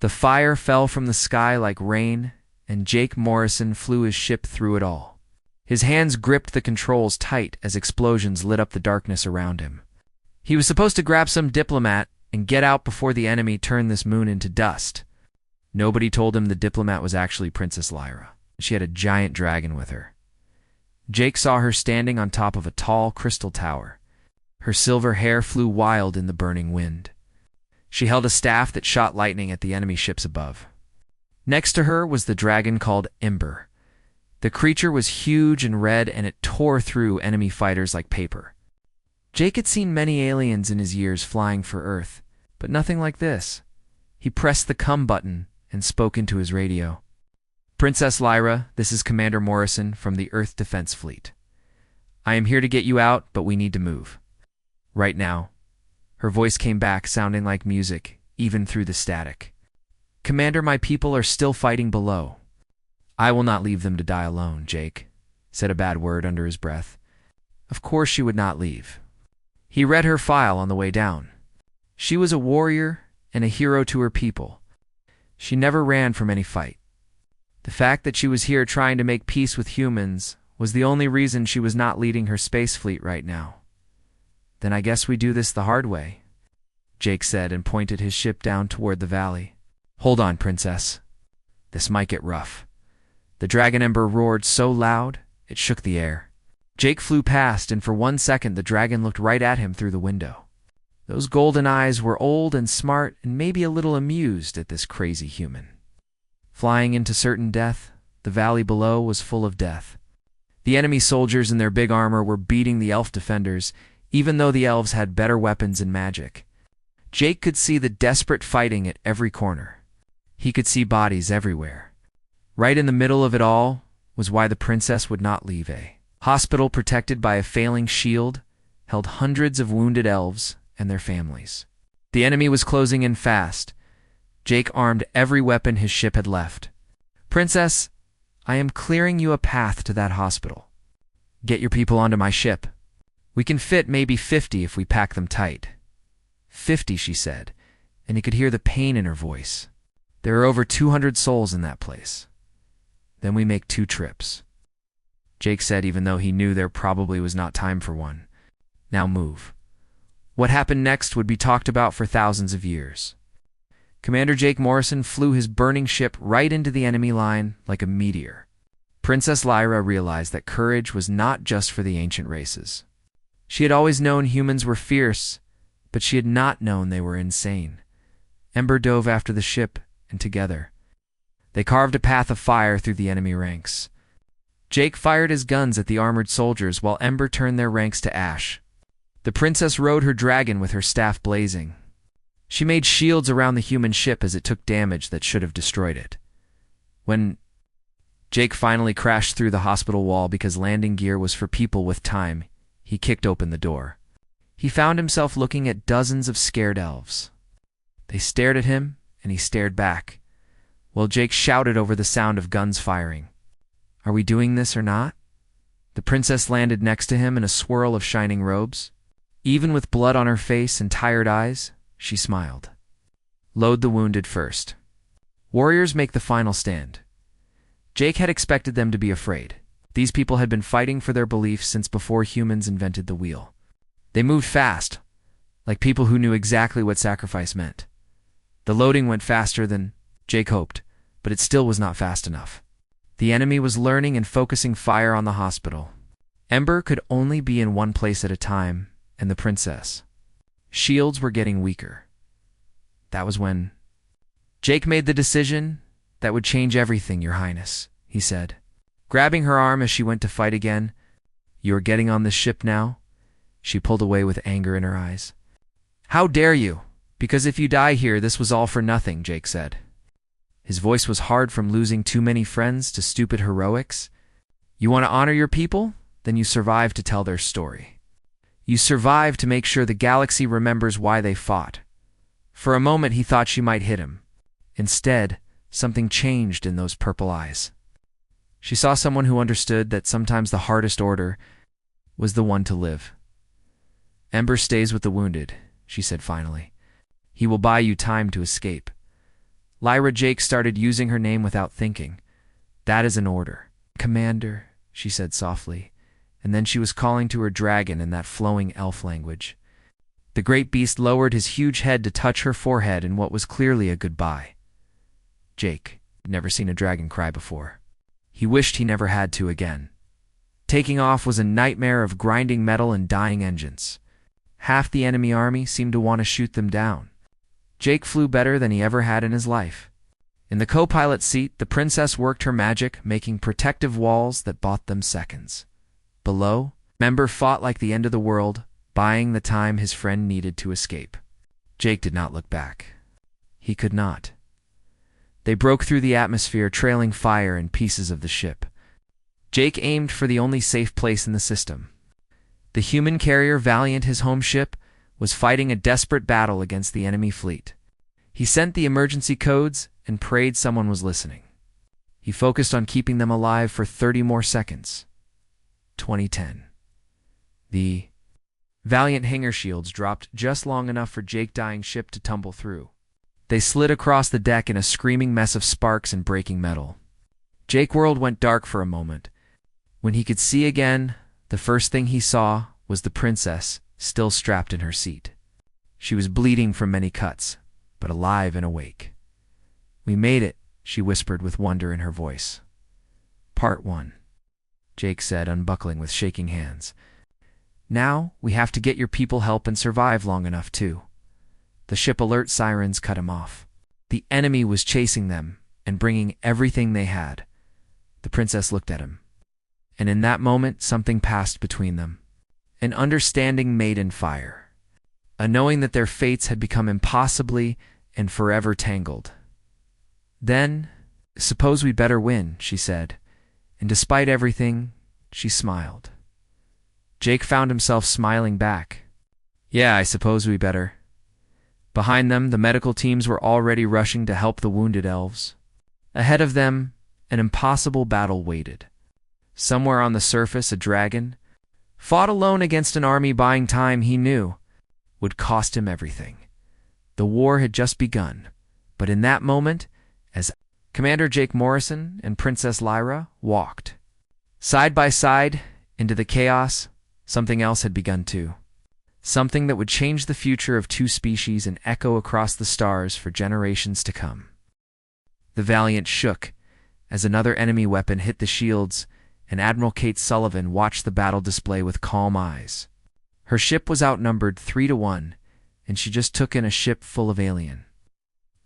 The fire fell from the sky like rain, and Jake Morrison flew his ship through it all. His hands gripped the controls tight as explosions lit up the darkness around him. He was supposed to grab some diplomat and get out before the enemy turned this moon into dust. Nobody told him the diplomat was actually Princess Lyra. She had a giant dragon with her. Jake saw her standing on top of a tall crystal tower. Her silver hair flew wild in the burning wind. She held a staff that shot lightning at the enemy ships above. Next to her was the dragon called Ember. The creature was huge and red, and it tore through enemy fighters like paper. Jake had seen many aliens in his years flying for Earth, but nothing like this. He pressed the come button and spoke into his radio. "Princess Lyra, this is Commander Morrison from the Earth Defense Fleet. I am here to get you out, but we need to move. Right now." Her voice came back, sounding like music, even through the static. "Commander, my people are still fighting below." "I will not leave them to die alone," Jake said a bad word under his breath. Of course she would not leave. He read her file on the way down. She was a warrior and a hero to her people. She never ran from any fight. The fact that she was here trying to make peace with humans was the only reason she was not leading her space fleet right now. "Then I guess we do this the hard way," Jake said and pointed his ship down toward the valley. "Hold on, Princess. This might get rough." The dragon Ember roared so loud, it shook the air. Jake flew past, and for 1 second the dragon looked right at him through the window. Those golden eyes were old and smart and maybe a little amused at this crazy human. Flying into certain death, the valley below was full of death. The enemy soldiers in their big armor were beating the elf defenders, even though the elves had better weapons and magic. Jake could see the desperate fighting at every corner. He could see bodies everywhere. Right in the middle of it all was why the princess would not leave. A hospital protected by a failing shield held hundreds of wounded elves and their families. The enemy was closing in fast. Jake armed every weapon his ship had left. "Princess, I am clearing you a path to that hospital. Get your people onto my ship. We can fit maybe 50 if we pack them tight." 50, she said, and he could hear the pain in her voice. "There are over 200 souls in that place. Then we make 2 trips." Jake said, even though he knew there probably was not time for one. "Now move." What happened next would be talked about for thousands of years. Commander Jake Morrison flew his burning ship right into the enemy line like a meteor. Princess Lyra realized that courage was not just for the ancient races. She had always known humans were fierce, but she had not known they were insane. Ember dove after the ship, and together, they carved a path of fire through the enemy ranks. Jake fired his guns at the armored soldiers while Ember turned their ranks to ash. The princess rode her dragon with her staff blazing. She made shields around the human ship as it took damage that should have destroyed it. When Jake finally crashed through the hospital wall because landing gear was for people with time, he kicked open the door. He found himself looking at dozens of scared elves. They stared at him, and he stared back, while Jake shouted over the sound of guns firing. "Are we doing this or not?" The princess landed next to him in a swirl of shining robes. Even with blood on her face and tired eyes, she smiled. "Load the wounded first. Warriors make the final stand." Jake had expected them to be afraid. These people had been fighting for their beliefs since before humans invented the wheel. They moved fast, like people who knew exactly what sacrifice meant. The loading went faster than Jake hoped, but it still was not fast enough. The enemy was learning and focusing fire on the hospital. Ember could only be in one place at a time, and the princess. Shields were getting weaker. That was when Jake made the decision that would change everything, Your Highness, he said, grabbing her arm as she went to fight again. "You are getting on this ship now?" She pulled away with anger in her eyes. "How dare you? Because if you die here, this was all for nothing," Jake said. His voice was hard from losing too many friends to stupid heroics. "You want to honor your people? Then you survive to tell their story. You survive to make sure the galaxy remembers why they fought." For a moment he thought she might hit him. Instead, something changed in those purple eyes. She saw someone who understood that sometimes the hardest order was the one to live. "Ember stays with the wounded," she said finally. "He will buy you time to escape." Lyra Jake started using her name without thinking. "That is an order." "Commander," she said softly, and then she was calling to her dragon in that flowing elf language. The great beast lowered his huge head to touch her forehead in what was clearly a goodbye. Jake had never seen a dragon cry before. He wished he never had to again. Taking off was a nightmare of grinding metal and dying engines. Half the enemy army seemed to want to shoot them down. Jake flew better than he ever had in his life. In the co-pilot seat, the princess worked her magic, making protective walls that bought them seconds. Below, Member fought like the end of the world, buying the time his friend needed to escape. Jake did not look back. He could not. They broke through the atmosphere, trailing fire and pieces of the ship. Jake aimed for the only safe place in the system. The human carrier Valiant, his home ship, was fighting a desperate battle against the enemy fleet. He sent the emergency codes and prayed someone was listening. He focused on keeping them alive for 30 more seconds. 2010. The Valiant hangar shields dropped just long enough for Jake's dying ship to tumble through. They slid across the deck in a screaming mess of sparks and breaking metal. Jake's world went dark for a moment. When he could see again, the first thing he saw was the princess, still strapped in her seat. She was bleeding from many cuts, but alive and awake. "We made it," she whispered with wonder in her voice. "Part 1," Jake said, unbuckling with shaking hands. "Now we have to get your people help and survive long enough, too." The ship alert sirens cut him off. The enemy was chasing them and bringing everything they had. The princess looked at him, and in that moment something passed between them. An understanding made in fire. A knowing that their fates had become impossibly and forever tangled. Then, "Suppose we'd better win," she said, and despite everything, she smiled. Jake found himself smiling back. "Yeah, I suppose we better." Behind them, the medical teams were already rushing to help the wounded elves. Ahead of them, an impossible battle waited. Somewhere on the surface, a dragon fought alone against an army buying time he knew would cost him everything. The war had just begun, but in that moment, as Commander Jake Morrison and Princess Lyra walked side by side into the chaos, something else had begun too. Something that would change the future of two species and echo across the stars for generations to come. The Valiant shook as another enemy weapon hit the shields, and Admiral Kate Sullivan watched the battle display with calm eyes. Her ship was outnumbered 3-1, and she just took in a ship full of alien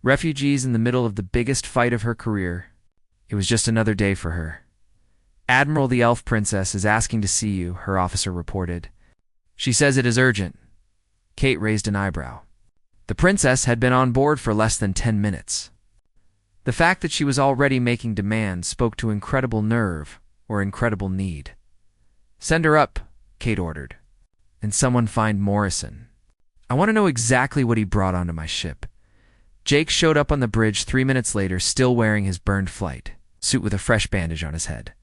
refugees in the middle of the biggest fight of her career. It was just another day for her. "Admiral, the Elf Princess is asking to see you," her officer reported. "She says it is urgent." Kate raised an eyebrow. The princess had been on board for less than 10 minutes. The fact that she was already making demands spoke to incredible nerve or incredible need. "Send her up," Kate ordered. "And someone find Morrison. I want to know exactly what he brought onto my ship." Jake showed up on the bridge 3 minutes later, still wearing his burned flight suit with a fresh bandage on his head.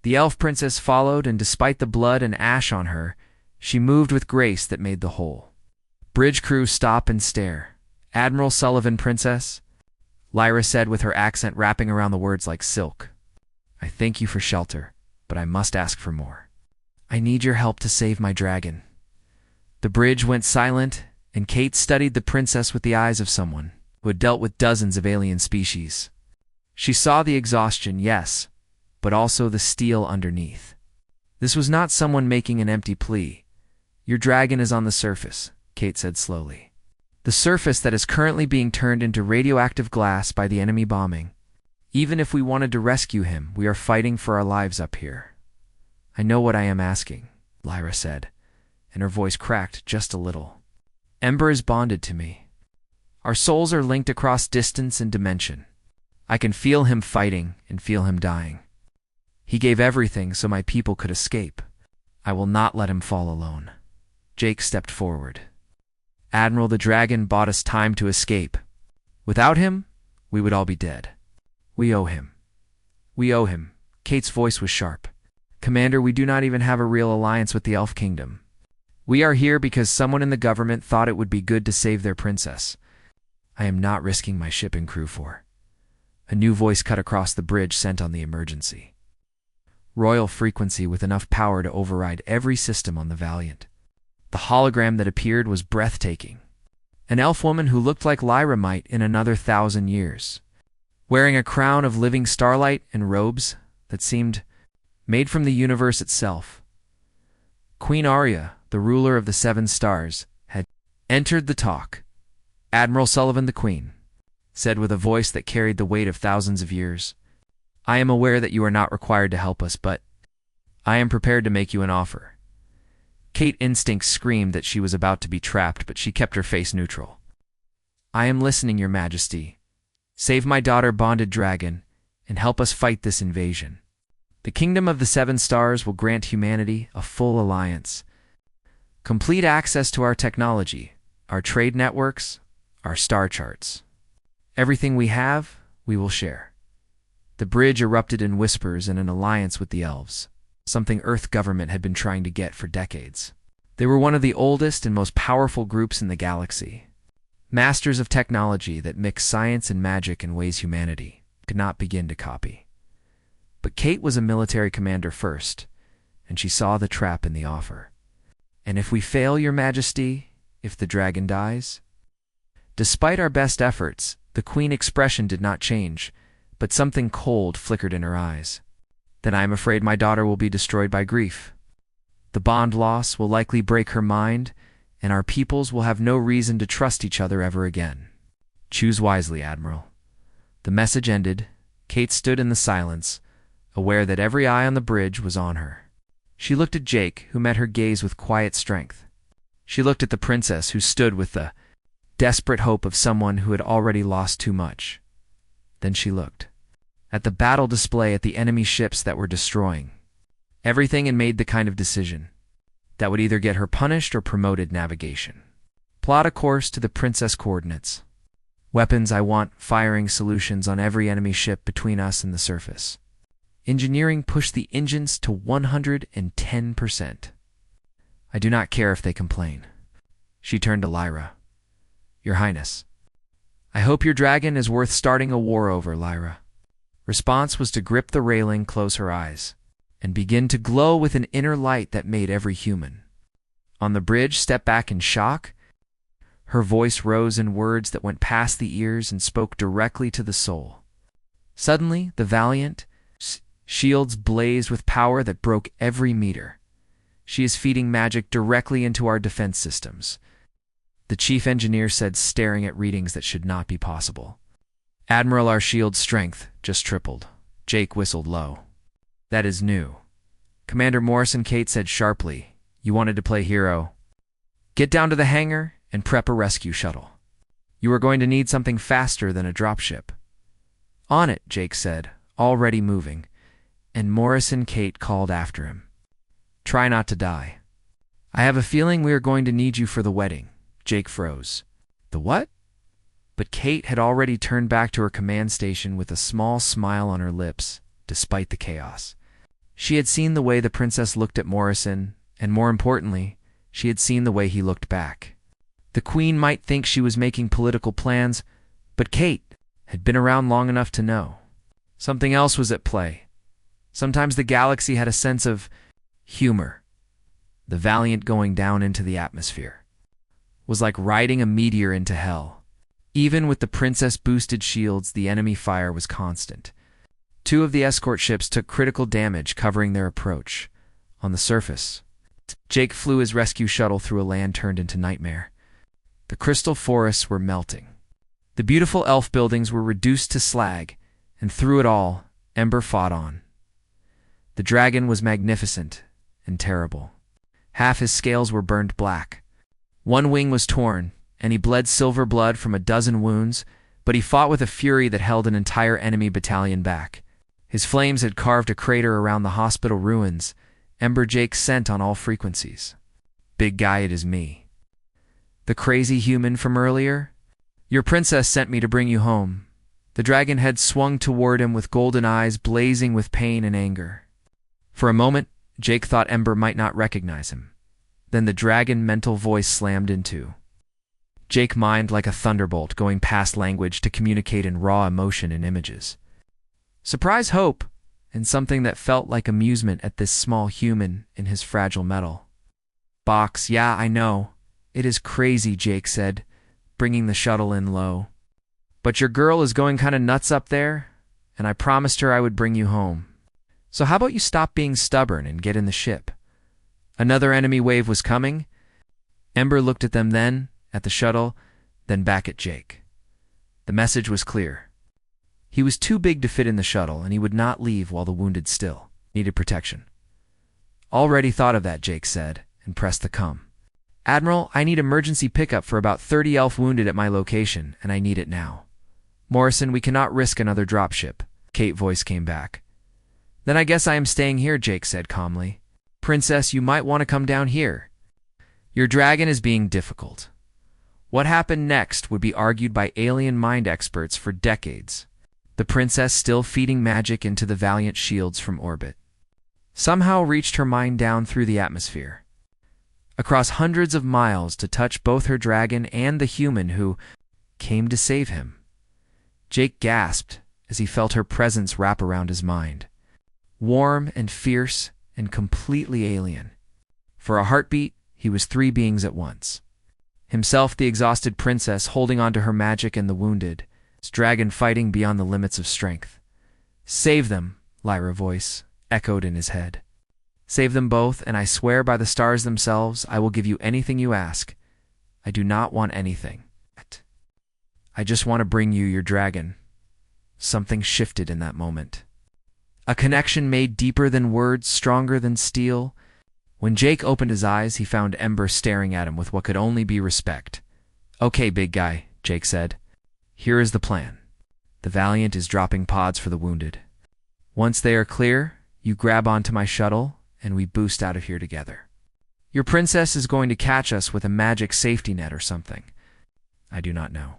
The elf princess followed, and despite the blood and ash on her, she moved with grace that made the whole bridge crew stop and stare. "Admiral Sullivan, Princess," Lyra said with her accent wrapping around the words like silk. "I thank you for shelter, but I must ask for more. I need your help to save my dragon." The bridge went silent, and Kate studied the princess with the eyes of someone who had dealt with dozens of alien species. She saw the exhaustion, yes, but also the steel underneath. This was not someone making an empty plea. "Your dragon is on the surface," Kate said slowly. "The surface that is currently being turned into radioactive glass by the enemy bombing. Even if we wanted to rescue him, we are fighting for our lives up here." "I know what I am asking," Lyra said, and her voice cracked just a little. "Ember is bonded to me. Our souls are linked across distance and dimension. I can feel him fighting and feel him dying. He gave everything so my people could escape. I will not let him fall alone." Jake stepped forward. "Admiral, the dragon bought us time to escape. Without him, we would all be dead. We owe him. We owe him." Kate's voice was sharp. "Commander, we do not even have a real alliance with the Elf Kingdom. We are here because someone in the government thought it would be good to save their princess. I am not risking my ship and crew for. A new voice cut across the bridge, sent on the emergency royal frequency with enough power to override every system on the Valiant. The hologram that appeared was breathtaking. An elf woman who looked like Lyra might in another 1,000 years, wearing a crown of living starlight and robes that seemed made from the universe itself. Queen Arya, the ruler of the Seven Stars, had entered the talk. Admiral Sullivan, the Queen said with a voice that carried the weight of thousands of years, "I am aware that you are not required to help us, but I am prepared to make you an offer." Kate instinct screamed that she was about to be trapped, but she kept her face neutral. "I am listening, Your Majesty. Save my daughter, bonded dragon, and help us fight this invasion. The Kingdom of the Seven Stars will grant humanity a full alliance, complete access to our technology, our trade networks, our star charts. Everything we have, we will share." The bridge erupted in whispers and an alliance with the elves, something Earth government had been trying to get for decades. They were one of the oldest and most powerful groups in the galaxy, masters of technology that mix science and magic in ways humanity could not begin to copy. But Kate was a military commander first, and she saw the trap in the offer. "And if we fail, Your Majesty, if the dragon dies?" Despite our best efforts, the Queen expression did not change, but something cold flickered in her eyes. "Then I am afraid my daughter will be destroyed by grief. The bond loss will likely break her mind, and our peoples will have no reason to trust each other ever again. Choose wisely, Admiral." The message ended. Kate stood in the silence, aware that every eye on the bridge was on her. She looked at Jake, who met her gaze with quiet strength. She looked at the princess, who stood with the desperate hope of someone who had already lost too much. Then she looked at the battle display, at the enemy ships that were destroying everything, and made the kind of decision that would either get her punished or promoted. Navigation. Plot a course to the princess coordinates. Weapons, I want firing solutions on every enemy ship between us and the surface. Engineering, push the engines to 110%. I do not care if they complain. She turned to Lyra. "Your Highness, I hope your dragon is worth starting a war over." Lyra response was to grip the railing, close her eyes, and begin to glow with an inner light that made every human on the bridge step back in shock. Her voice rose in words that went past the ears and spoke directly to the soul. Suddenly, the Valiant shields blazed with power that broke every meter. "She is feeding magic directly into our defense systems," the chief engineer said, staring at readings that should not be possible. "Admiral, our shield strength just tripled." Jake whistled low. "That is new." Commander Morrison, Kate said sharply, "You wanted to play hero. Get down to the hangar and prep a rescue shuttle. You are going to need something faster than a dropship." "On it," Jake said, already moving, and Morrison, Kate called after him, "Try not to die. I have a feeling we are going to need you for the wedding." Jake froze. "The what?" But Kate had already turned back to her command station with a small smile on her lips, despite the chaos. She had seen the way the princess looked at Morrison, and more importantly, she had seen the way he looked back. The Queen might think she was making political plans, but Kate had been around long enough to know something else was at play. Sometimes the galaxy had a sense of humor. The Valiant going down into the atmosphere was like riding a meteor into hell. Even with the princess-boosted shields, the enemy fire was constant. 2 of the escort ships took critical damage covering their approach. On the surface, Jake flew his rescue shuttle through a land turned into nightmare. The crystal forests were melting. The beautiful elf buildings were reduced to slag, and through it all, Ember fought on. The dragon was magnificent and terrible. Half his scales were burned black. One wing was torn, and he bled silver blood from a dozen wounds, but he fought with a fury that held an entire enemy battalion back. His flames had carved a crater around the hospital ruins. Ember Jake sent on all frequencies. "Big guy, it is me. The crazy human from earlier? Your princess sent me to bring you home." The dragon head swung toward him with golden eyes blazing with pain and anger. For a moment, Jake thought Ember might not recognize him. Then the dragon mental voice slammed into. Jake mined like a thunderbolt, going past language to communicate in raw emotion and images. Surprise, hope, and something that felt like amusement at this small human in his fragile metal. Box, yeah, I know. It is crazy, Jake said, bringing the shuttle in low. But your girl is going kinda nuts up there, and I promised her I would bring you home. So how about you stop being stubborn and get in the ship? Another enemy wave was coming. Ember looked at them then, at the shuttle, then back at Jake. The message was clear. He was too big to fit in the shuttle, and he would not leave while the wounded still needed protection. Already thought of that, Jake said, and pressed the com. Admiral, I need emergency pickup for about 30 elf wounded at my location, and I need it now. Morrison, we cannot risk another dropship. Kate's voice came back. Then I guess I am staying here, Jake said calmly. Princess, you might want to come down here. Your dragon is being difficult. What happened next would be argued by alien mind experts for decades. The princess, still feeding magic into the valiant shields from orbit, somehow reached her mind down through the atmosphere, across hundreds of miles to touch both her dragon and the human who came to save him. Jake gasped as he felt her presence wrap around his mind. Warm and fierce and completely alien. For a heartbeat, he was three beings at once. Himself, the exhausted princess, holding on to her magic, and the wounded, his dragon fighting beyond the limits of strength. Save them, Lyra's voice echoed in his head. Save them both, and I swear by the stars themselves, I will give you anything you ask. I do not want anything. I just want to bring you your dragon. Something shifted in that moment. A connection made deeper than words, stronger than steel. When Jake opened his eyes, he found Ember staring at him with what could only be respect. Okay, big guy, Jake said. Here is the plan. The Valiant is dropping pods for the wounded. Once they are clear, you grab onto my shuttle, and we boost out of here together. Your princess is going to catch us with a magic safety net or something. I do not know.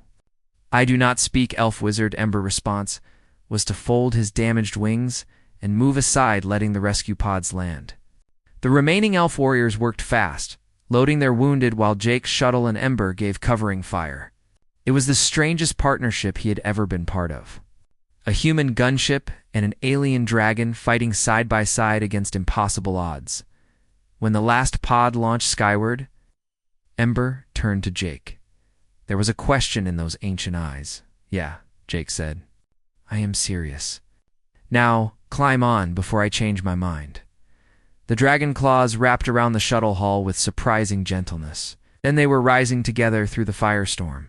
I do not speak elf wizard. Ember response was to fold his damaged wings and move aside, letting the rescue pods land. The remaining elf warriors worked fast, loading their wounded while Jake's shuttle and Ember gave covering fire. It was the strangest partnership he had ever been part of. A human gunship and an alien dragon fighting side by side against impossible odds. When the last pod launched skyward, Ember turned to Jake. There was a question in those ancient eyes. Yeah, Jake said. I am serious. Now, climb on before I change my mind. The dragon claws wrapped around the shuttle hull with surprising gentleness. Then they were rising together through the firestorm.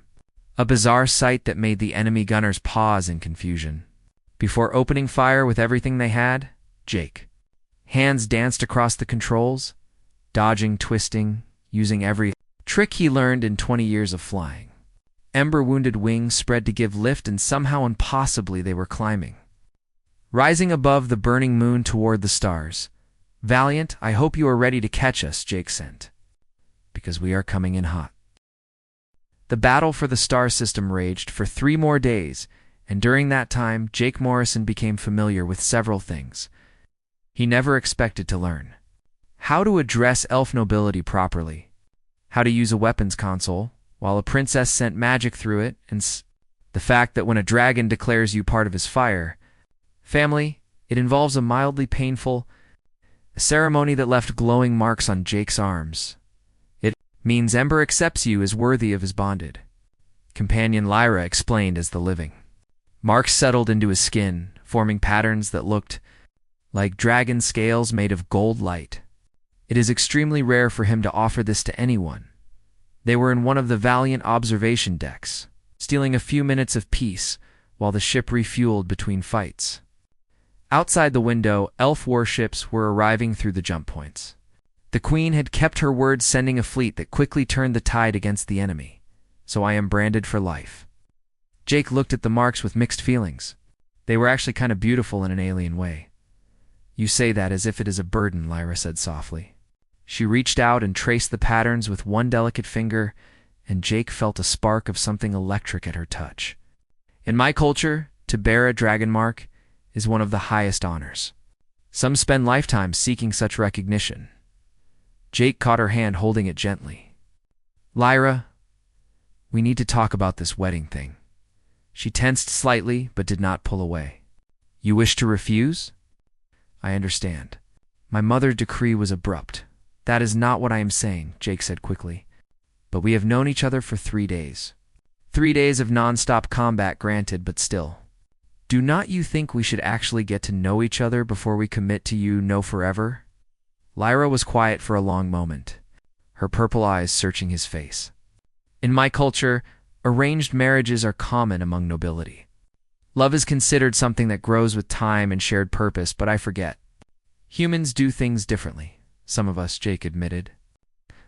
A bizarre sight that made the enemy gunners pause in confusion. Before opening fire with everything they had, Jake. Hands danced across the controls, dodging, twisting, using every trick he learned in 20 years of flying. Ember wounded wings spread to give lift, and somehow impossibly they were climbing. Rising above the burning moon toward the stars. Valiant, I hope you are ready to catch us, Jake sent. Because we are coming in hot. The battle for the star system raged for 3 more days, and during that time, Jake Morrison became familiar with several things he never expected to learn. How to address elf nobility properly. How to use a weapons console, while a princess sent magic through it, and the fact that when a dragon declares you part of his fire family, it involves a mildly painful ceremony that left glowing marks on Jake's arms. It means Ember accepts you as worthy of his bonded companion, Lyra explained as the living marks settled into his skin, forming patterns that looked like dragon scales made of gold light. It is extremely rare for him to offer this to anyone. They were in one of the Valiant observation decks, stealing a few minutes of peace while the ship refueled between fights. Outside the window, elf warships were arriving through the jump points. The Queen had kept her word, sending a fleet that quickly turned the tide against the enemy. So I am branded for life. Jake looked at the marks with mixed feelings. They were actually kind of beautiful in an alien way. You say that as if it is a burden, Lyra said softly. She reached out and traced the patterns with one delicate finger, and Jake felt a spark of something electric at her touch. In my culture, to bear a dragon mark is one of the highest honors. Some spend lifetimes seeking such recognition. Jake caught her hand, holding it gently. Lyra, We need to talk about this wedding thing. She tensed slightly, but did not pull away. You wish to refuse? I understand. My mother's decree was abrupt. That is not what I am saying, Jake said quickly. But we have known each other for 3 days. 3 days of non-stop combat, granted, but still. Do not you think we should actually get to know each other before we commit to you no forever? Lyra was quiet for a long moment, her purple eyes searching his face. In my culture, arranged marriages are common among nobility. Love is considered something that grows with time and shared purpose, but I forget. Humans do things differently, some of us, Jake admitted.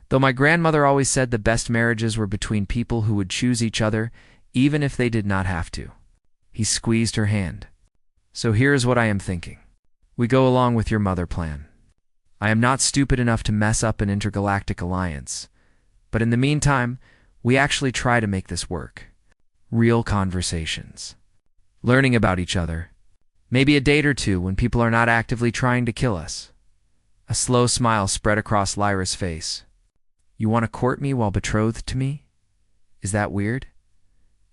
Though my grandmother always said the best marriages were between people who would choose each other, even if they did not have to. He squeezed her hand. So here's what I am thinking. We go along with your mother plan. I am not stupid enough to mess up an intergalactic alliance. But in the meantime, we actually try to make this work. Real conversations. Learning about each other. Maybe a date or two when people are not actively trying to kill us. A slow smile spread across Lyra's face. You want to court me while betrothed to me? Is that weird?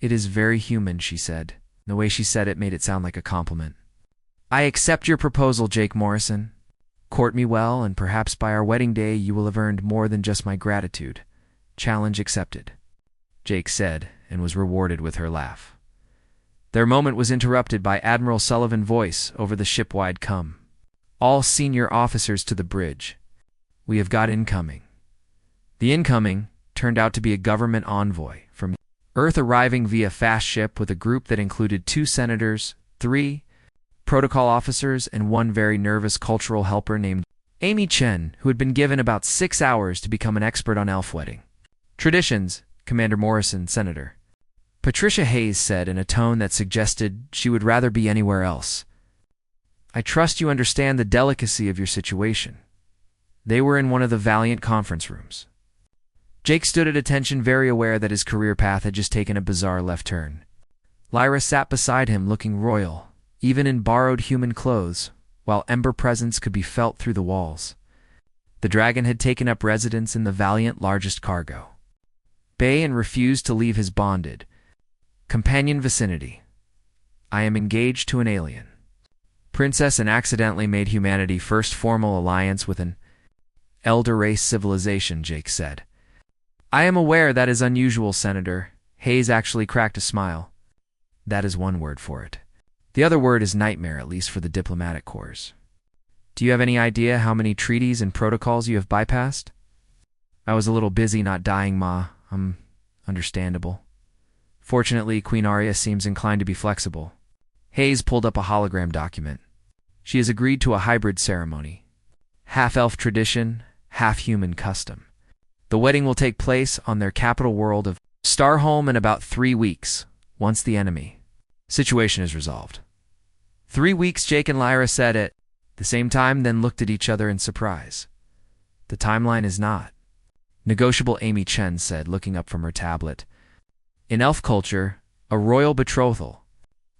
It is very human, she said. The way she said it made it sound like a compliment. I accept your proposal, Jake Morrison. Court me well, and perhaps by our wedding day you will have earned more than just my gratitude. Challenge accepted, Jake said, and was rewarded with her laugh. Their moment was interrupted by Admiral Sullivan's voice over the ship-wide com. All senior officers to the bridge. We have got incoming. The incoming turned out to be a government envoy from Earth arriving via fast ship with a group that included 2 senators, 3 protocol officers, and 1 very nervous cultural helper named Amy Chen, who had been given about 6 hours to become an expert on elf wedding traditions, Commander Morrison, Senator. Patricia Hayes said in a tone that suggested she would rather be anywhere else. I trust you understand the delicacy of your situation. They were in one of the Valiant conference rooms. Jake stood at attention, very aware that his career path had just taken a bizarre left turn. Lyra sat beside him looking royal, even in borrowed human clothes, while Ember presence could be felt through the walls. The dragon had taken up residence in the Valiant largest cargo bay and refused to leave his bonded companion vicinity. I am engaged to an alien princess and accidentally made humanity first formal alliance with an elder race civilization, Jake said. I am aware that is unusual, Senator. Hayes actually cracked a smile. That is one word for it. The other word is nightmare, at least for the diplomatic corps. Do you have any idea how many treaties and protocols you have bypassed? I was a little busy not dying, Ma. Understandable. Fortunately, Queen Arya seems inclined to be flexible. Hayes pulled up a hologram document. She has agreed to a hybrid ceremony. Half-elf tradition, half-human custom. The wedding will take place on their capital world of Starholm in about 3 weeks, once the enemy situation is resolved. 3 weeks, Jake and Lyra said at the same time, then looked at each other in surprise. The timeline is not negotiable, Amy Chen said, looking up from her tablet. In elf culture, a royal betrothal,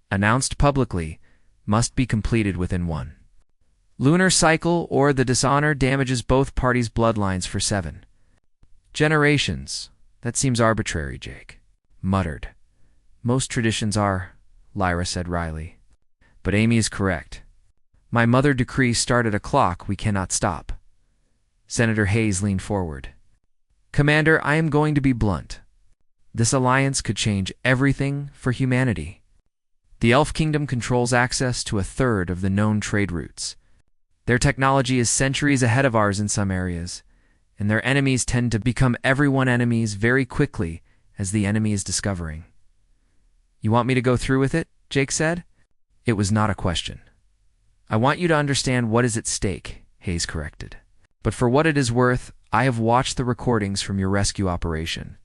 announced publicly, must be completed within 1 lunar cycle, or the dishonor damages both parties' bloodlines for 7 generations. That seems arbitrary, Jake muttered. Most traditions are, Lyra said wryly. But Amy is correct. My mother decrees start at a clock we cannot stop. Senator Hayes leaned forward. Commander, I am going to be blunt. This alliance could change everything for humanity. The Elf Kingdom controls access to 1/3 of the known trade routes. Their technology is centuries ahead of ours in some areas, and their enemies tend to become everyone enemies very quickly, as the enemy is discovering. You want me to go through with it? Jake said. It was not a question. I want you to understand what is at stake, Hayes corrected. But for what it is worth, I have watched the recordings from your rescue operation.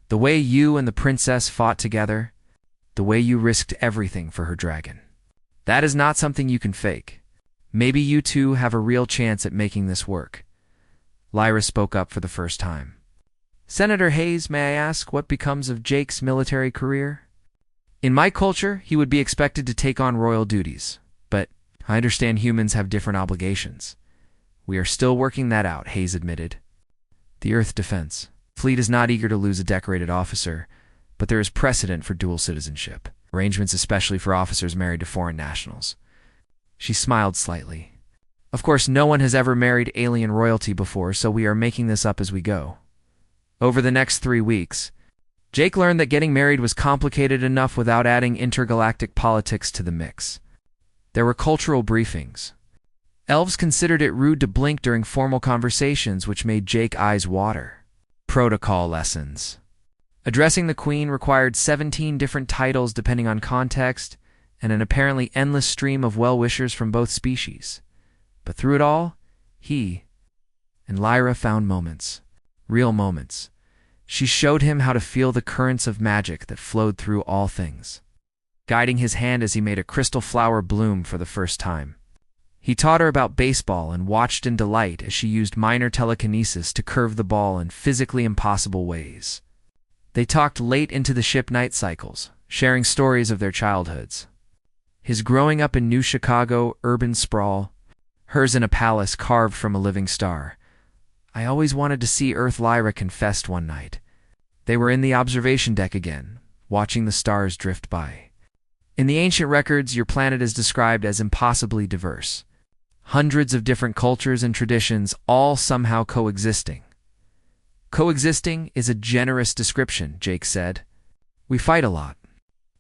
The way you and the princess fought together, the way you risked everything for her dragon. That is not something you can fake. Maybe you two have a real chance at making this work. Lyra spoke up for the first time. Senator Hayes, may I ask what becomes of Jake's military career? In my culture, he would be expected to take on royal duties, but I understand humans have different obligations. We are still working that out, Hayes admitted. The Earth Defense Fleet is not eager to lose a decorated officer, but there is precedent for dual citizenship, arrangements especially for officers married to foreign nationals. She smiled slightly. Of course, no one has ever married alien royalty before, so we are making this up as we go. Over the next 3 weeks, Jake learned that getting married was complicated enough without adding intergalactic politics to the mix. There were cultural briefings. Elves considered it rude to blink during formal conversations, which made Jake's eyes water. Protocol lessons. Addressing the Queen required 17 different titles depending on context, and an apparently endless stream of well-wishers from both species. But through it all, he and Lyra found moments. Real moments. She showed him how to feel the currents of magic that flowed through all things, guiding his hand as he made a crystal flower bloom for the first time. He taught her about baseball and watched in delight as she used minor telekinesis to curve the ball in physically impossible ways. They talked late into the ship night cycles, sharing stories of their childhoods. His growing up in New Chicago urban sprawl, hers in a palace carved from a living star. I always wanted to see Earth, Lyra confessed one night. They were in the observation deck again, watching the stars drift by. In the ancient records, your planet is described as impossibly diverse. Hundreds of different cultures and traditions, all somehow coexisting. Coexisting is a generous description, Jake said. We fight a lot.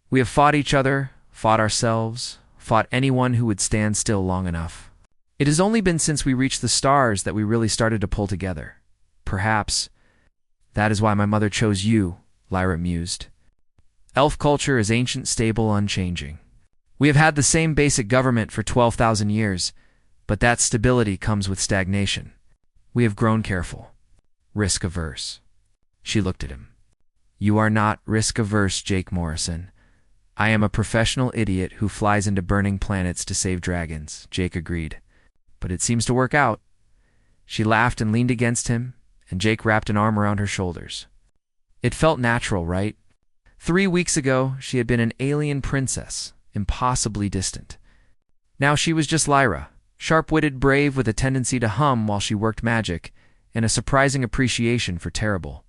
We have fought each other, fought ourselves, fought anyone who would stand still long enough. It has only been since we reached the stars that we really started to pull together. Perhaps that is why my mother chose you, Lyra mused. Elf culture is ancient, stable, unchanging. We have had the same basic government for 12,000 years, but that stability comes with stagnation. We have grown careful, risk-averse. She looked at him. You are not risk-averse, Jake Morrison. I am a professional idiot who flies into burning planets to save dragons, Jake agreed. But it seems to work out. She laughed and leaned against him, and Jake wrapped an arm around her shoulders. It felt natural, right? 3 weeks ago, she had been an alien princess, impossibly distant. Now she was just Lyra, sharp-witted, brave, with a tendency to hum while she worked magic, and a surprising appreciation for terrible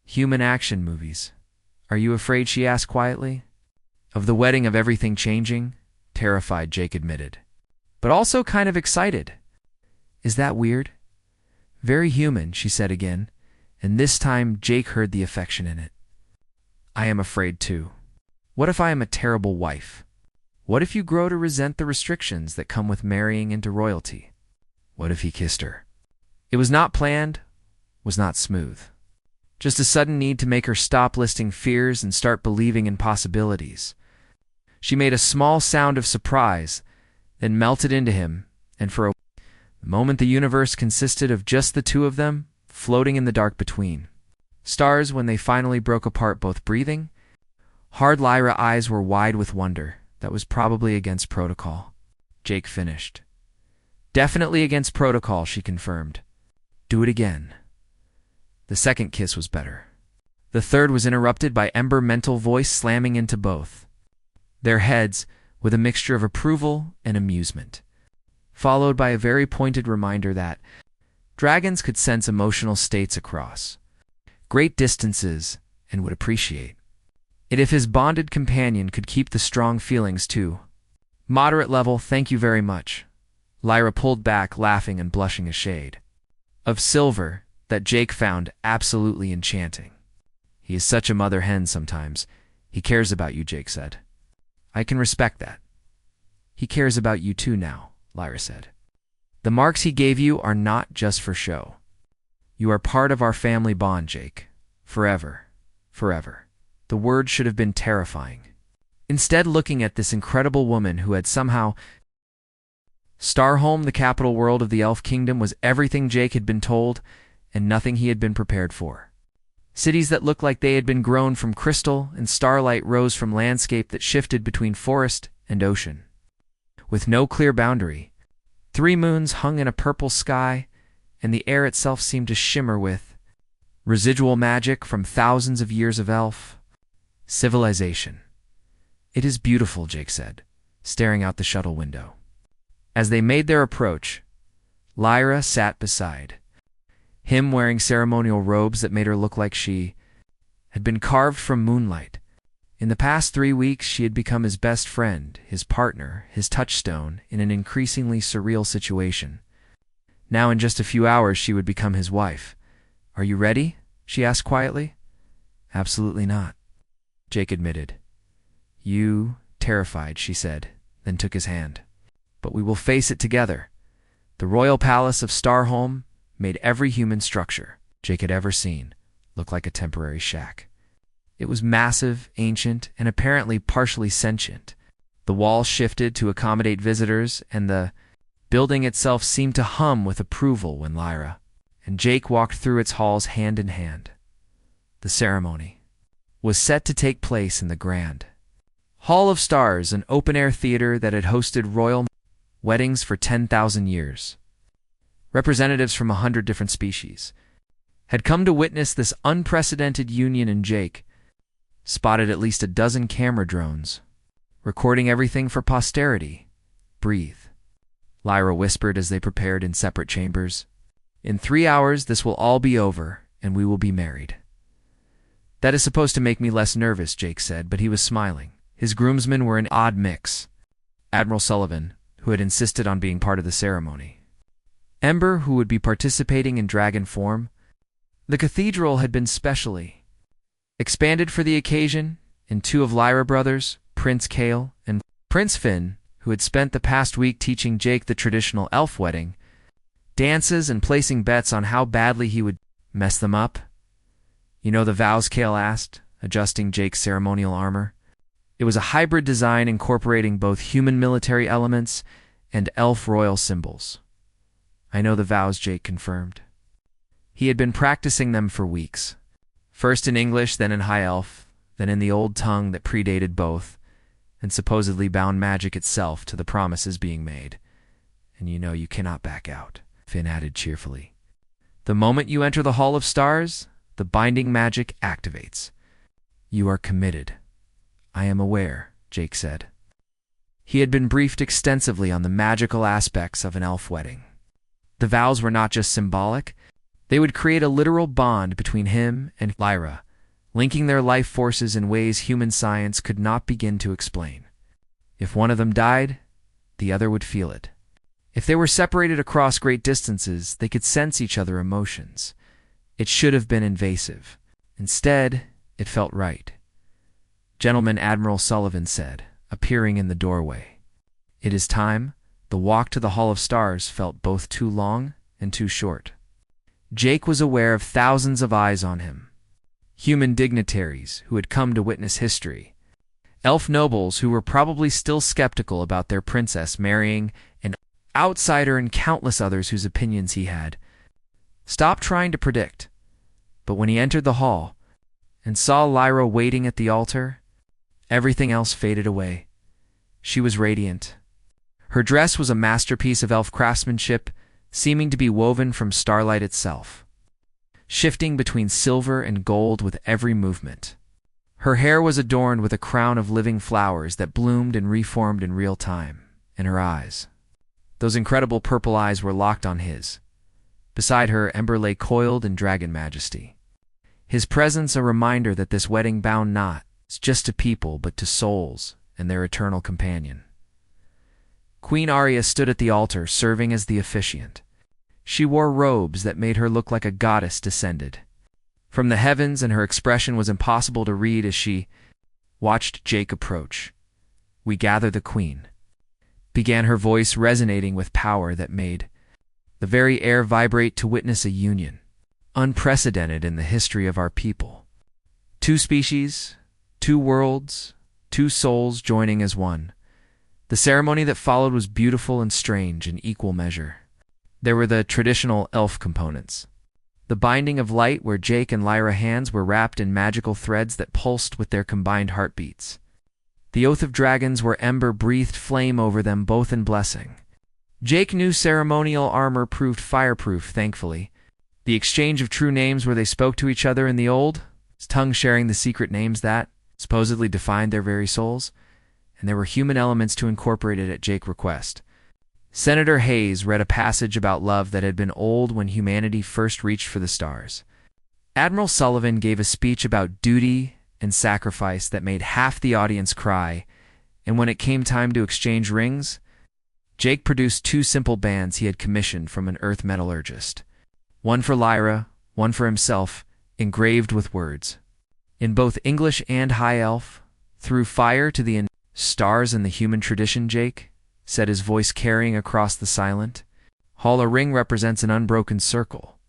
human action movies. Are you afraid, she asked quietly? Of the wedding, of everything changing? Terrified, Jake admitted. But also kind of excited. Is that weird? Very human, she said again, and this time Jake heard the affection in it. I am afraid too. What if I am a terrible wife? What if you grow to resent the restrictions that come with marrying into royalty? What if he kissed her? It was not planned, was not smooth. Just a sudden need to make her stop listing fears and start believing in possibilities. She made a small sound of surprise, then melted into him, and for the moment the universe consisted of just the two of them, floating in the dark between. Stars, when they finally broke apart, both breathing. Hard Lyra eyes were wide with wonder. That was probably against protocol. Jake finished. Definitely against protocol, she confirmed. Do it again. The second kiss was better. The third was interrupted by Ember's mental voice slamming into both their heads with a mixture of approval and amusement, followed by a very pointed reminder that dragons could sense emotional states across great distances and would appreciate it if his bonded companion could keep the strong feelings too. Moderate level, thank you very much. Lyra pulled back, laughing and blushing a shade of silver that Jake found absolutely enchanting. He is such a mother hen sometimes. He cares about you, Jake said. I can respect that. He cares about you too now, Lyra said. The marks he gave you are not just for show. You are part of our family bond, Jake. Forever. Forever. The word should have been terrifying. Instead, looking at this incredible woman who had somehow Starhome, the capital world of the Elf Kingdom, was everything Jake had been told and nothing he had been prepared for. Cities that looked like they had been grown from crystal and starlight rose from landscape that shifted between forest and ocean, with no clear boundary. 3 moons hung in a purple sky, and the air itself seemed to shimmer with residual magic from thousands of years of elf civilization. It is beautiful, Jake said, staring out the shuttle window. As they made their approach, Lyra sat beside him, wearing ceremonial robes that made her look like she had been carved from moonlight. In the past 3 weeks, she had become his best friend, his partner, his touchstone in an increasingly surreal situation. Now, in just a few hours, she would become his wife. "Are you ready?" she asked quietly. "Absolutely not," Jake admitted. "You, terrified," she said, then took his hand. "But we will face it together." The royal palace of Starholm made every human structure Jake had ever seen look like a temporary shack. It was massive, ancient, and apparently partially sentient. The walls shifted to accommodate visitors, and the building itself seemed to hum with approval when Lyra and Jake walked through its halls hand in hand. The ceremony was set to take place in the Grand Hall of Stars, an open-air theater that had hosted royal weddings for 10,000 years. Representatives from 100 different species had come to witness this unprecedented union, and Jake spotted at least a dozen camera drones, recording everything for posterity. "Breathe," Lyra whispered as they prepared in separate chambers. "In 3 hours, this will all be over, and we will be married." "That is supposed to make me less nervous," Jake said, but he was smiling. His groomsmen were an odd mix. Admiral Sullivan, who had insisted on being part of the ceremony. Ember, who would be participating in dragon form. The cathedral had been specially expanded for the occasion, and 2 of Lyra brothers, Prince Kale and Prince Finn, who had spent the past week teaching Jake the traditional elf wedding dances and placing bets on how badly he would mess them up. "You know the vows?" Kale asked, adjusting Jake's ceremonial armor. It was a hybrid design incorporating both human military elements and elf royal symbols. "I know the vows," Jake confirmed. He had been practicing them for weeks, first in English, then in High Elf, then in the old tongue that predated both, and supposedly bound magic itself to the promises being made. "And you know you cannot back out," Finn added cheerfully. "The moment you enter the Hall of Stars, the binding magic activates. You are committed." "I am aware," Jake said. He had been briefed extensively on the magical aspects of an elf wedding. The vows were not just symbolic. They would create a literal bond between him and Lyra, linking their life forces in ways human science could not begin to explain. If one of them died, the other would feel it. If they were separated across great distances, they could sense each other's emotions. It should have been invasive. Instead, it felt right. "Gentlemen," Admiral Sullivan said, appearing in the doorway. "It is time." The walk to the Hall of Stars felt both too long and too short. Jake was aware of thousands of eyes on him. Human dignitaries who had come to witness history. Elf nobles who were probably still skeptical about their princess marrying an outsider, and countless others whose opinions he had stopped trying to predict. But when he entered the hall and saw Lyra waiting at the altar, everything else faded away. She was radiant. Her dress was a masterpiece of elf craftsmanship, seeming to be woven from starlight itself, shifting between silver and gold with every movement. Her hair was adorned with a crown of living flowers that bloomed and reformed in real time, and her eyes, those incredible purple eyes, were locked on his. Beside her, Ember lay coiled in dragon majesty. His presence a reminder that this wedding bound not just to people but to souls and their eternal companion. Queen Arya stood at the altar, serving as the officiant. She wore robes that made her look like a goddess descended from the heavens, and her expression was impossible to read as she watched Jake approach. "We gather the Queen," began her voice, resonating with power that made the very air vibrate, "to witness a union unprecedented in the history of our people. 2 species, 2 worlds, 2 souls joining as one." The ceremony that followed was beautiful and strange in equal measure. There were the traditional elf components. The binding of light, where Jake and Lyra hands were wrapped in magical threads that pulsed with their combined heartbeats. The oath of dragons, where Ember breathed flame over them, both in blessing. Jake knew ceremonial armor proved fireproof, thankfully. The exchange of true names, where they spoke to each other in the old, his tongue sharing the secret names that supposedly defined their very souls. And there were human elements to incorporate it at Jake's request. Senator Hayes read a passage about love that had been old when humanity first reached for the stars. Admiral Sullivan gave a speech about duty and sacrifice that made half the audience cry, and when it came time to exchange rings, Jake produced two simple bands he had commissioned from an Earth metallurgist. One for Lyra, one for himself, engraved with words. In both English and High Elf, "Through fire to the stars in the human tradition, Jake," said his voice carrying across the silent hall. A ring represents an unbroken circle,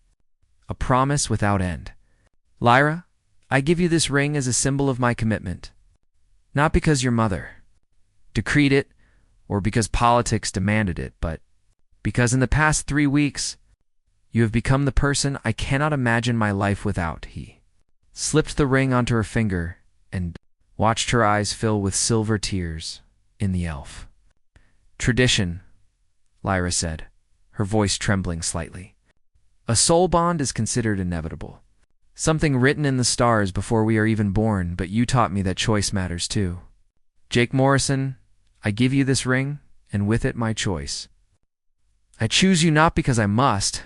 a promise without end. Lyra, I give you this ring as a symbol of my commitment, not because your mother decreed it or because politics demanded it, but because in the past 3 weeks, you have become the person I cannot imagine my life without. He slipped the ring onto her finger and watched her eyes fill with silver tears in the elf. Tradition, Lyra said, her voice trembling slightly. A soul bond is considered inevitable. Something written in the stars before we are even born, but you taught me that choice matters too. Jake Morrison, I give you this ring, and with it my choice. I choose you not because I must,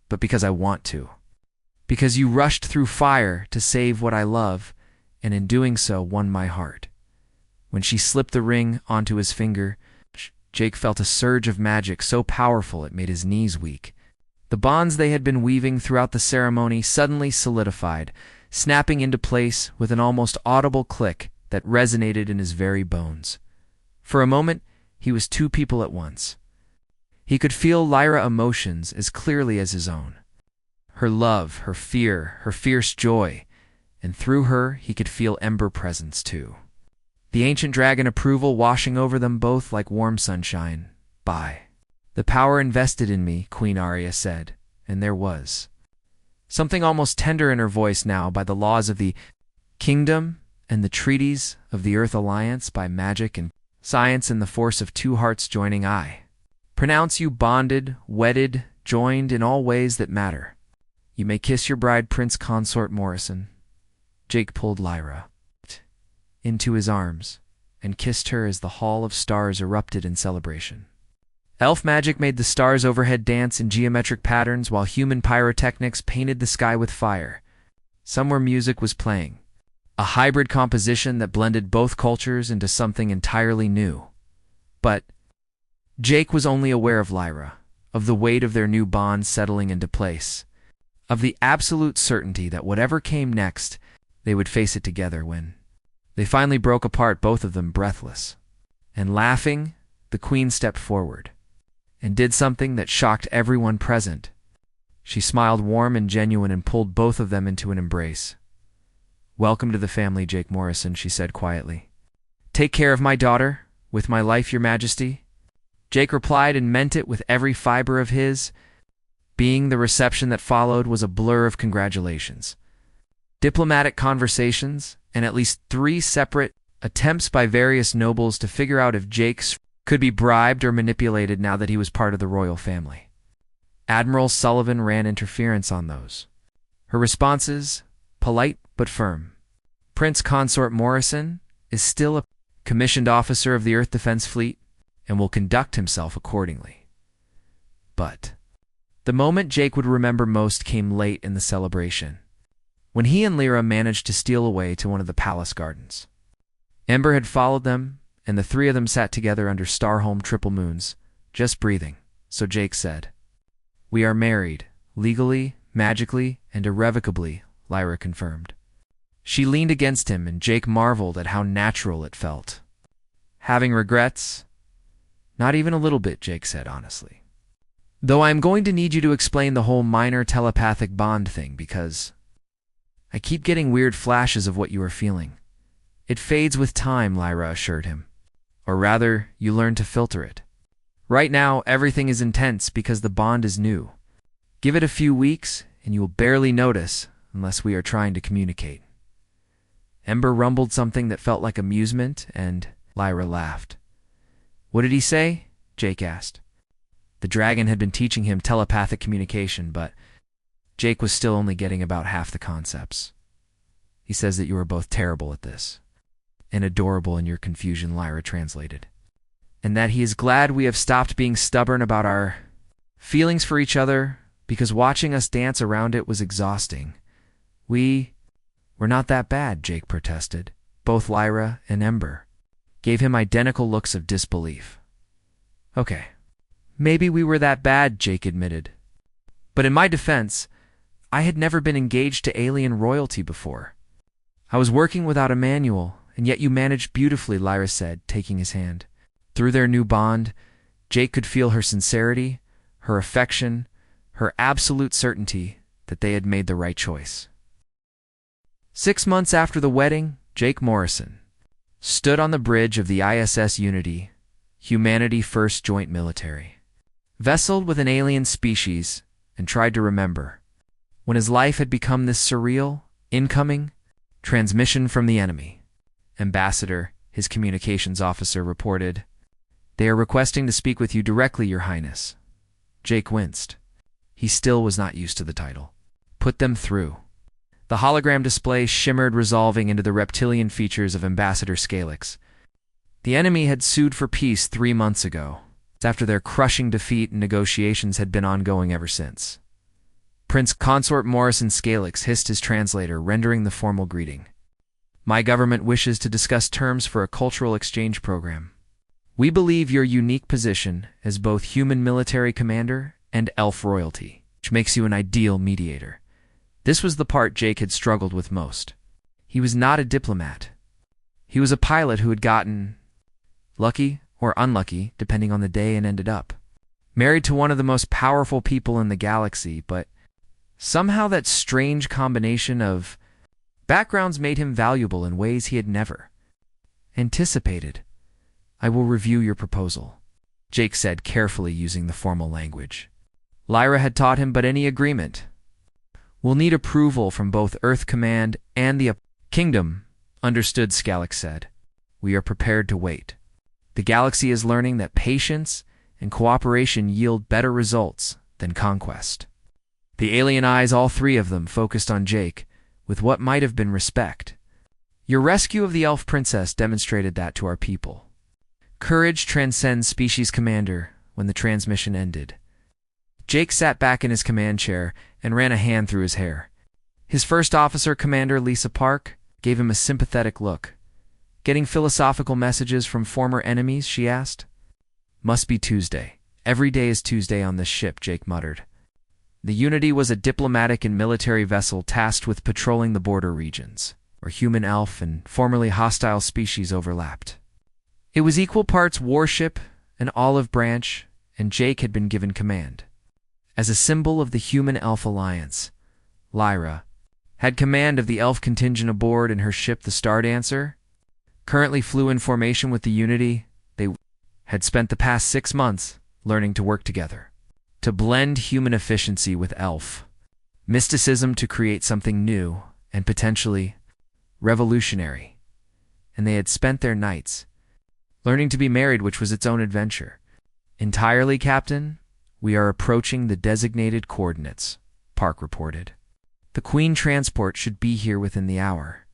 but because I want to. Because you rushed through fire to save what I love, and in doing so won my heart. When she slipped the ring onto his finger, Jake felt a surge of magic so powerful it made his knees weak. The bonds they had been weaving throughout the ceremony suddenly solidified, snapping into place with an almost audible click that resonated in his very bones. For a moment, he was two people at once. He could feel Lyra's emotions as clearly as his own. Her love, her fear, her fierce joy, and through her he could feel Ember presence too. The ancient dragon approval washing over them both like warm sunshine. By the power invested in me, Queen Arya said, and there was something almost tender in her voice now. By the laws of the kingdom and the treaties of the Earth Alliance, by magic and science and the force of two hearts joining, I pronounce you bonded, wedded, joined in all ways that matter. You may kiss your bride, Prince Consort Morrison. Jake pulled Lyra into his arms and kissed her as the Hall of Stars erupted in celebration. Elf magic made the stars overhead dance in geometric patterns while human pyrotechnics painted the sky with fire. Somewhere music was playing, a hybrid composition that blended both cultures into something entirely new. But Jake was only aware of Lyra, of the weight of their new bond settling into place, of the absolute certainty that whatever came next, they would face it together. When they finally broke apart, both of them breathless and laughing, the Queen stepped forward and did something that shocked everyone present. She smiled warm and genuine and pulled both of them into an embrace. Welcome to the family, Jake Morrison, she said quietly. Take care of my daughter, with my life, your majesty. Jake replied and meant it with every fiber of his being. The reception that followed was a blur of congratulations, diplomatic conversations, and at least 3 separate attempts by various nobles to figure out if Jake could be bribed or manipulated now that he was part of the royal family. Admiral Sullivan ran interference on those. Her responses, polite but firm. Prince Consort Morrison is still a commissioned officer of the Earth Defense Fleet and will conduct himself accordingly. But the moment Jake would remember most came late in the celebration, when he and Lyra managed to steal away to one of the palace gardens. Ember had followed them, and the 3 of them sat together under Starholm triple moons, just breathing. So Jake said, We are married, legally, magically, and irrevocably, Lyra confirmed. She leaned against him, and Jake marveled at how natural it felt. Having regrets? Not even a little bit, Jake said honestly. Though I am going to need you to explain the whole minor telepathic bond thing, because I keep getting weird flashes of what you are feeling. It fades with time, Lyra assured him. Or rather, you learn to filter it. Right now, everything is intense because the bond is new. Give it a few weeks, and you will barely notice unless we are trying to communicate. Ember rumbled something that felt like amusement, and Lyra laughed. What did he say? Jake asked. The dragon had been teaching him telepathic communication, but Jake was still only getting about half the concepts. He says that you are both terrible at this, and adorable in your confusion, Lyra translated. And that he is glad we have stopped being stubborn about our feelings for each other, because watching us dance around it was exhausting. We're not that bad, Jake protested. Both Lyra and Ember gave him identical looks of disbelief. Okay, maybe we were that bad, Jake admitted. But in my defense, I had never been engaged to alien royalty before. I was working without a manual, and yet you managed beautifully, Lyra said, taking his hand. Through their new bond, Jake could feel her sincerity, her affection, her absolute certainty that they had made the right choice. 6 months after the wedding, Jake Morrison stood on the bridge of the ISS Unity, Humanity First Joint Military, vesseled with an alien species, and tried to remember when his life had become this surreal, incoming transmission from the enemy. Ambassador, his communications officer, reported, "They are requesting to speak with you directly, Your Highness." Jake winced. He still was not used to the title. Put them through. The hologram display shimmered, resolving into the reptilian features of Ambassador Scalix. The enemy had sued for peace 3 months ago, after their crushing defeat, and negotiations had been ongoing ever since. Prince Consort Morrison Scalix hissed his translator, rendering the formal greeting. "My government wishes to discuss terms for a cultural exchange program. We believe your unique position as both human military commander and elf royalty, which makes you an ideal mediator." This was the part Jake had struggled with most. He was not a diplomat. He was a pilot who had gotten lucky or unlucky, depending on the day, and ended up married to one of the most powerful people in the galaxy, but somehow that strange combination of backgrounds made him valuable in ways he had never anticipated. "I will review your proposal," Jake said, carefully using the formal language Lyra had taught him, "but any agreement will need approval from both Earth Command and the Kingdom." "Understood," Scalix said. "We are prepared to wait. The galaxy is learning that patience and cooperation yield better results than conquest." The alien eyes, all three of them, focused on Jake with what might have been respect. "Your rescue of the elf princess demonstrated that to our people. Courage transcends species, Commander." When the transmission ended, Jake sat back in his command chair and ran a hand through his hair. His first officer, Commander Lisa Park, gave him a sympathetic look. "Getting philosophical messages from former enemies?" she asked. "Must be Tuesday. Every day is Tuesday on this ship," Jake muttered. The Unity was a diplomatic and military vessel tasked with patrolling the border regions, where human, elf, and formerly hostile species overlapped. It was equal parts warship and olive branch, and Jake had been given command. As a symbol of the human-elf alliance, Lyra had command of the elf contingent aboard in her ship, the Stardancer. Currently flew in formation with the Unity. They had spent the past 6 months learning to work together, to blend human efficiency with elf mysticism to create something new and potentially revolutionary. And they had spent their nights learning to be married, which was its own adventure. "Entirely, Captain. We are approaching the designated coordinates," Park reported. "The Queen transport should be here within the hour."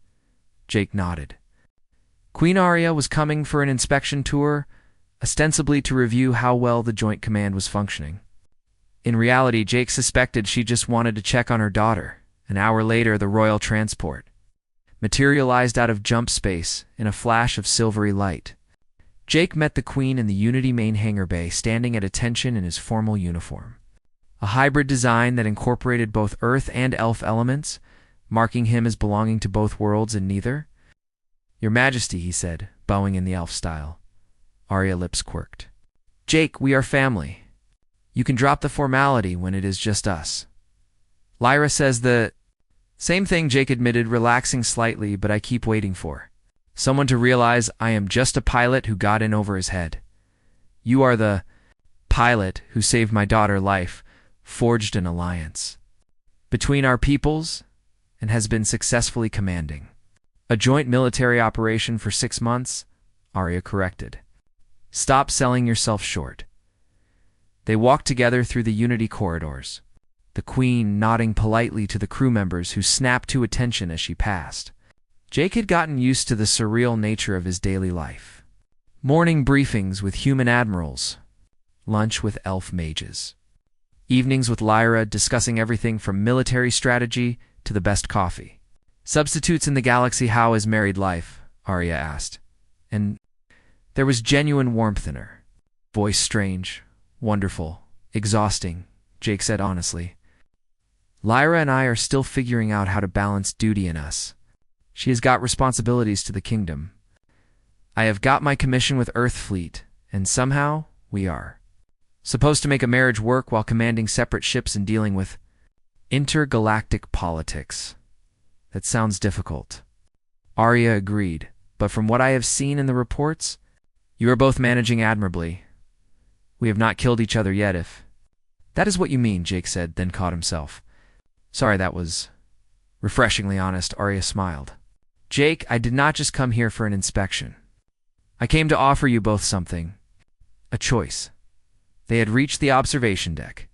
Jake nodded. Queen Aria was coming for an inspection tour, ostensibly to review how well the Joint Command was functioning. In reality, Jake suspected she just wanted to check on her daughter. An hour later, the royal transport materialized out of jump space in a flash of silvery light. Jake met the Queen in the Unity main hangar bay, standing at attention in his formal uniform. A hybrid design that incorporated both Earth and elf elements, marking him as belonging to both worlds and neither. "Your Majesty," he said, bowing in the elf style. Aria lips quirked. "Jake, we are family. You can drop the formality when it is just us." Lyra says the same thing, Jake admitted, relaxing slightly, "but I keep waiting for someone to realize I am just a pilot who got in over his head. You are the pilot who saved my daughter's life, forged an alliance between our peoples, and has been successfully commanding a joint military operation for 6 months, Aria corrected. "Stop selling yourself short." They walked together through the Unity corridors, the Queen nodding politely to the crew members who snapped to attention as she passed. Jake had gotten used to the surreal nature of his daily life. Morning briefings with human admirals, lunch with elf mages, evenings with Lyra discussing everything from military strategy to the best coffee. Substitutes in the galaxy, how is married life? Arya asked. And there was genuine warmth in her voice. Strange, wonderful, exhausting, Jake said honestly. Lyra and I are still figuring out how to balance duty in us. She has got responsibilities to the kingdom. I have got my commission with Earth Fleet, and somehow we are supposed to make a marriage work while commanding separate ships and dealing with intergalactic politics. That sounds difficult. Arya agreed, but from what I have seen in the reports, you are both managing admirably. We have not killed each other yet, if that is what you mean, Jake said, then caught himself. Sorry, that was refreshingly honest. Arya smiled. Jake, I did not just come here for an inspection. I came to offer you both something. A choice. They had reached the observation deck.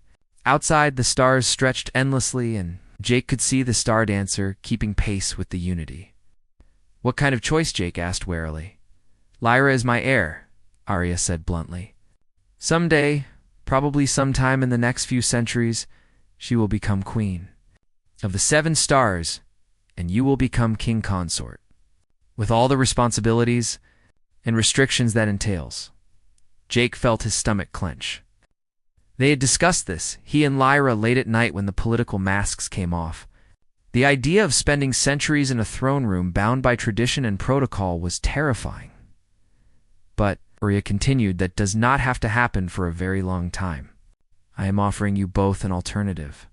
Outside, the stars stretched endlessly, and Jake could see the Star Dancer keeping pace with the Unity. What kind of choice? Jake asked warily. Lyra is my heir, Arya said bluntly. Someday, probably sometime in the next few centuries, she will become queen of the 7 stars, and you will become king consort, with all the responsibilities and restrictions that entails. Jake felt his stomach clench. They had discussed this, he and Lyra, late at night when the political masks came off. The idea of spending centuries in a throne room bound by tradition and protocol was terrifying. But, Arya continued, that does not have to happen for a very long time. I am offering you both an alternative.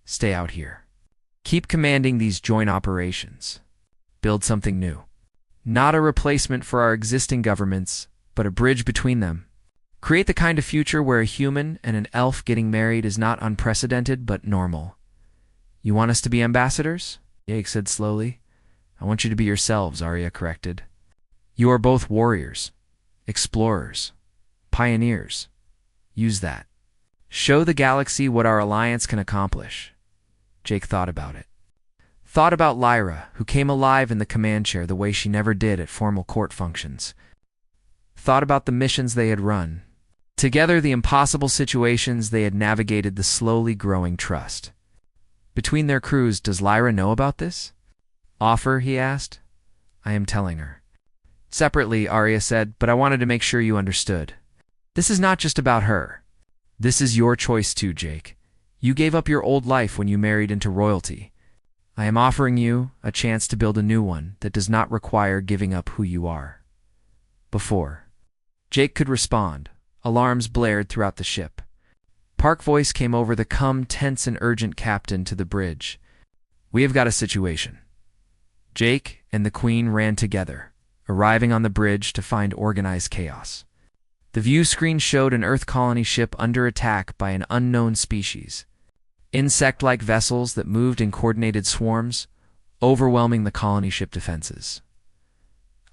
Stay out here. Keep commanding these joint operations. Build something new. Not a replacement for our existing governments, but a bridge between them. Create the kind of future where a human and an elf getting married is not unprecedented, but normal. You want us to be ambassadors? Jake said slowly. I want you to be yourselves, Arya corrected. You are both warriors, explorers, pioneers. Use that. Show the galaxy what our alliance can accomplish. Jake thought about it. Thought about Lyra, who came alive in the command chair the way she never did at formal court functions. Thought about the missions they had run. Together, the impossible situations they had navigated, the slowly growing trust between their crews. Does Lyra know about this offer? He asked. I am telling her. Separately, Arya said, but I wanted to make sure you understood. This is not just about her. This is your choice too, Jake. You gave up your old life when you married into royalty. I am offering you a chance to build a new one that does not require giving up who you are. Before Jake could respond, alarms blared throughout the ship. Park voice came over the tense and urgent captain to the bridge. We have got a situation. Jake and the Queen ran together, arriving on the bridge to find organized chaos. The view screen showed an Earth colony ship under attack by an unknown species. Insect-like vessels that moved in coordinated swarms, overwhelming the colony ship defenses.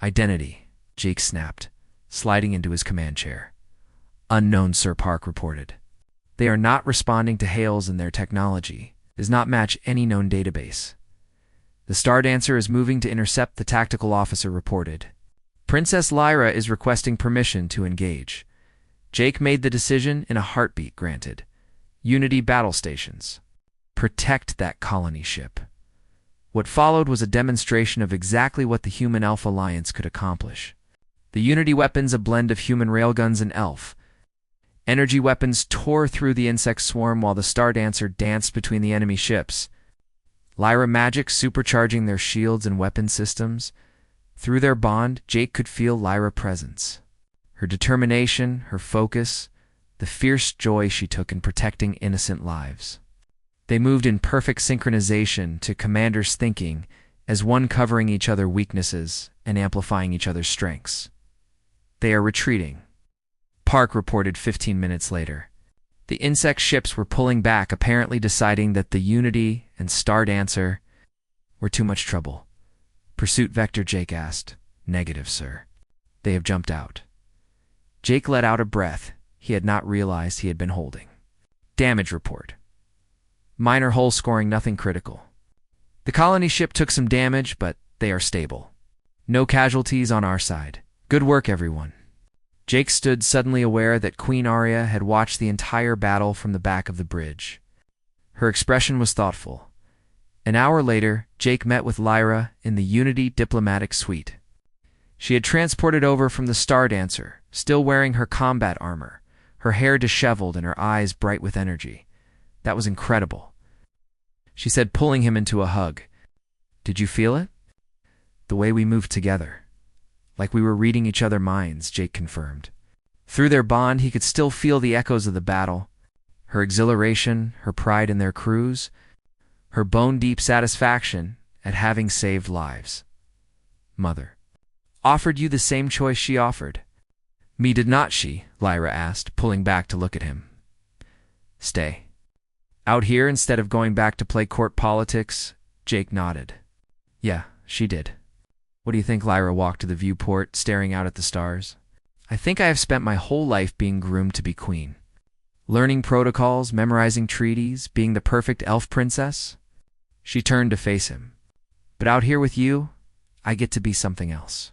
Identity, Jake snapped, sliding into his command chair. Unknown, Sir, Park reported. They are not responding to hails, and their technology does not match any known database. The Star Dancer is moving to intercept, the tactical officer reported. Princess Lyra is requesting permission to engage. Jake made the decision in a heartbeat. Granted. Unity battle stations. Protect that colony ship. What followed was a demonstration of exactly what the Human-Elf Alliance could accomplish. The Unity weapons, a blend of human railguns and elf energy weapons, tore through the insect swarm while the Star Dancer danced between the enemy ships. Lyra magic supercharging their shields and weapon systems. Through their bond, Jake could feel Lyra's presence. Her determination, her focus, the fierce joy she took in protecting innocent lives. They moved in perfect synchronization to Commander's thinking, as one covering each other's weaknesses and amplifying each other's strengths. They are retreating, Park reported 15 minutes later. The insect ships were pulling back, apparently deciding that the Unity and Star Dancer were too much trouble. Pursuit vector, Jake asked. Negative, sir. They have jumped out. Jake let out a breath he had not realized he had been holding. Damage report. Minor hull scoring, nothing critical. The colony ship took some damage, but they are stable. No casualties on our side. Good work, everyone. Jake stood, suddenly aware that Queen Arya had watched the entire battle from the back of the bridge. Her expression was thoughtful. An hour later, Jake met with Lyra in the Unity diplomatic suite. She had transported over from the Star Dancer, still wearing her combat armor, her hair disheveled and her eyes bright with energy. That was incredible, she said, pulling him into a hug. Did you feel it? The way we moved together. Like we were reading each other's minds, Jake confirmed. Through their bond, he could still feel the echoes of the battle, her exhilaration, her pride in their crews, her bone-deep satisfaction at having saved lives. Mother offered you the same choice she offered. Me did not she? Lyra asked, pulling back to look at him. Stay out here instead of going back to play court politics? Jake nodded. Yeah, she did. What do you think? Lyra walked to the viewport, staring out at the stars. I think I have spent my whole life being groomed to be queen. Learning protocols, memorizing treaties, being the perfect elf princess. She turned to face him. But out here with you, I get to be something else.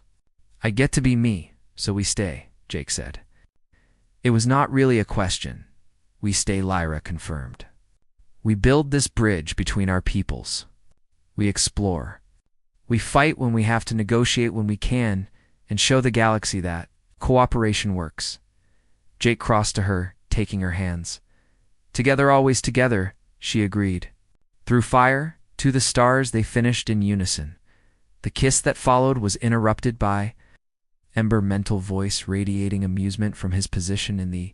I get to be me, so we stay, Jake said. It was not really a question. We stay, Lyra confirmed. We build this bridge between our peoples. We explore. We fight when we have to, negotiate when we can, and show the galaxy that cooperation works. Jake crossed to her, taking her hands. Together, always together, she agreed. Through fire, to the stars, they finished in unison. The kiss that followed was interrupted by Ember, mental voice radiating amusement from his position in the